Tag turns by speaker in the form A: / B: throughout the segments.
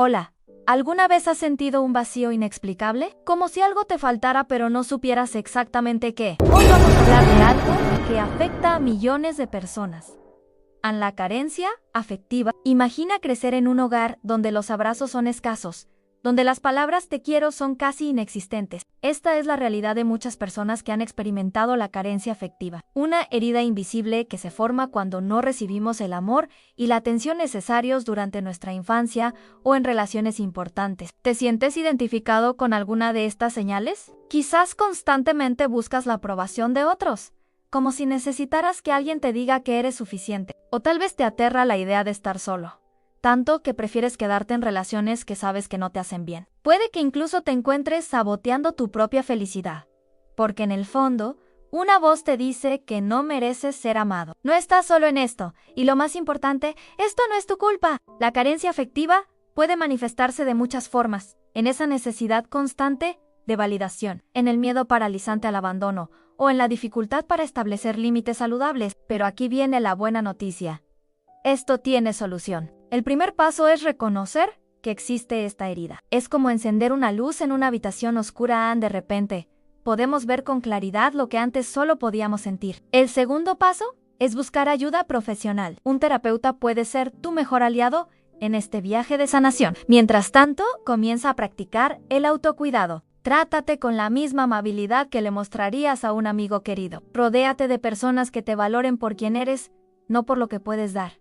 A: Hola, ¿alguna vez has sentido un vacío inexplicable? Como si algo te faltara pero no supieras exactamente qué. Hoy vamos a hablar de algo que afecta a millones de personas. A la carencia afectiva. Imagina crecer en un hogar donde los abrazos son escasos, donde las palabras te quiero son casi inexistentes. Esta es la realidad de muchas personas que han experimentado la carencia afectiva, una herida invisible que se forma cuando no recibimos el amor y la atención necesarios durante nuestra infancia o en relaciones importantes. ¿Te sientes identificado con alguna de estas señales? Quizás constantemente buscas la aprobación de otros, como si necesitaras que alguien te diga que eres suficiente, o tal vez te aterra la idea de estar solo, tanto que prefieres quedarte en relaciones que sabes que no te hacen bien. Puede que incluso te encuentres saboteando tu propia felicidad, porque en el fondo, una voz te dice que no mereces ser amado. No estás solo en esto, y lo más importante, esto no es tu culpa. La carencia afectiva puede manifestarse de muchas formas, en esa necesidad constante de validación, en el miedo paralizante al abandono, o en la dificultad para establecer límites saludables. Pero aquí viene la buena noticia. Esto tiene solución. El primer paso es reconocer que existe esta herida. Es como encender una luz en una habitación oscura. De repente, podemos ver con claridad lo que antes solo podíamos sentir. El segundo paso es buscar ayuda profesional. Un terapeuta puede ser tu mejor aliado en este viaje de sanación. Mientras tanto, comienza a practicar el autocuidado. Trátate con la misma amabilidad que le mostrarías a un amigo querido. Rodéate de personas que te valoren por quien eres, no por lo que puedes dar.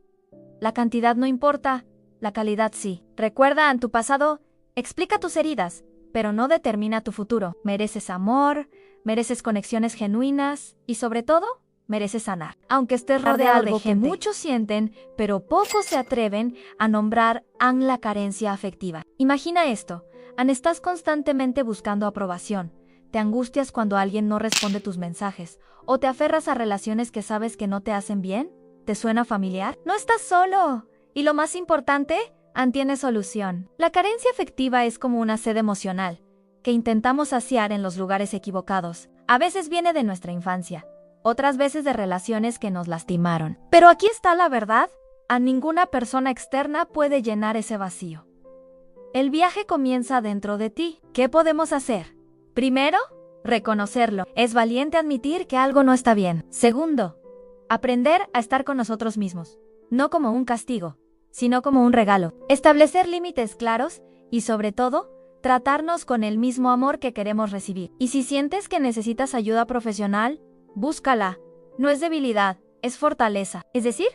A: La cantidad no importa, la calidad sí. Recuerda en tu pasado, explica tus heridas, pero no determina tu futuro. Mereces amor, mereces conexiones genuinas y sobre todo, mereces sanar. Aunque estés rodeado de gente que muchos sienten, pero pocos se atreven a nombrar la carencia afectiva. Imagina esto, estás constantemente buscando aprobación. Te angustias cuando alguien no responde tus mensajes, o te aferras a relaciones que sabes que no te hacen bien. ¿Te suena familiar? No estás solo. Y lo más importante, tiene solución. La carencia afectiva es como una sed emocional que intentamos saciar en los lugares equivocados. A veces viene de nuestra infancia, otras veces de relaciones que nos lastimaron. Pero aquí está la verdad. A ninguna persona externa puede llenar ese vacío. El viaje comienza dentro de ti. ¿Qué podemos hacer? Primero, reconocerlo. Es valiente admitir que algo no está bien. Segundo, aprender a estar con nosotros mismos, no como un castigo, sino como un regalo. Establecer límites claros y, sobre todo, tratarnos con el mismo amor que queremos recibir. Y si sientes que necesitas ayuda profesional, búscala. No es debilidad, es fortaleza. Es decir,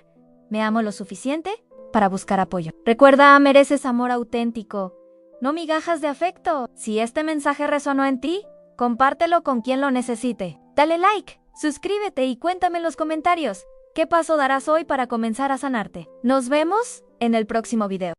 A: me amo lo suficiente para buscar apoyo. Recuerda, mereces amor auténtico, no migajas de afecto. Si este mensaje resonó en ti, compártelo con quien lo necesite. Dale like. Suscríbete y cuéntame en los comentarios, ¿qué paso darás hoy para comenzar a sanarte? Nos vemos en el próximo video.